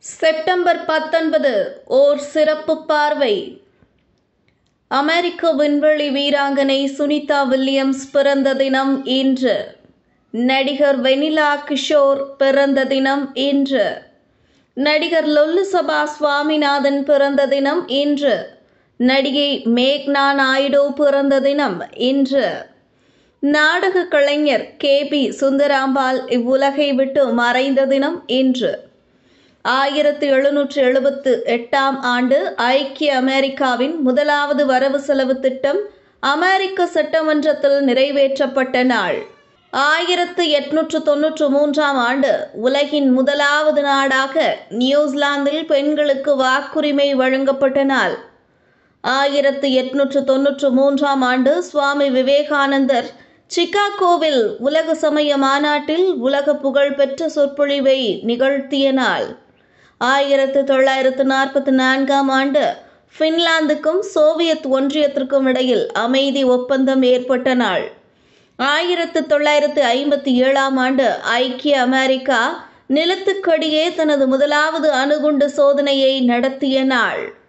September 19 ஓர் சிறப்பு பார்வை. அமெரிக்க விண்வெளி வீராங்கனை சுனிதா வில்லியம்ஸ் பிறந்த தினம் இன்று. நடிகர் வெனிலா கிஷோர் பிறந்த தினம் இன்று. நடிகர் லொல்லுசபா சுவாமிநாதன் பிறந்த தினம் இன்று. நடிகை மேக்னா நாயுடு பிறந்த தினம் இன்று. நாடக கலைஞர் கே.பி. சுந்தராம்பாள் இவ்வுலகை விட்டு மறைந்த தினம் இன்று. 1778 ஆண்டு ஐக்கிய அமெரிக்காவின் முதலாவது வரவு செலவு திட்டம் அமெரிக்க சட்டமன்றத்தில் நிறைவேற்றப்பட்ட நாள். 1893 ஆண்டு உலகின் முதலாவது நாடாக நியூசிலாந்தில் பெண்களுக்கு வாக்குரிமை வழங்கப்பட்ட நாள். 1893 ஆண்டு சுவாமி விவேகானந்தர் சிகாகோவில் உலக சமய மாநாட்டில் உலக புகழ்பெற்ற சொற்பொழிவை நிகழ்த்திய நாள். 1944 ஆண்டு பின்லாந்துக்கும் சோவியத் ஒன்றியத்திற்கும் இடையில் அமைதி ஒப்பந்தம் ஏற்பட்ட நாள். 1957 ஆண்டு ஐக்கிய அமெரிக்கா நிலத்துக்கடியே தனது முதலாவது அணுகுண்டு சோதனையை நடத்திய நாள்.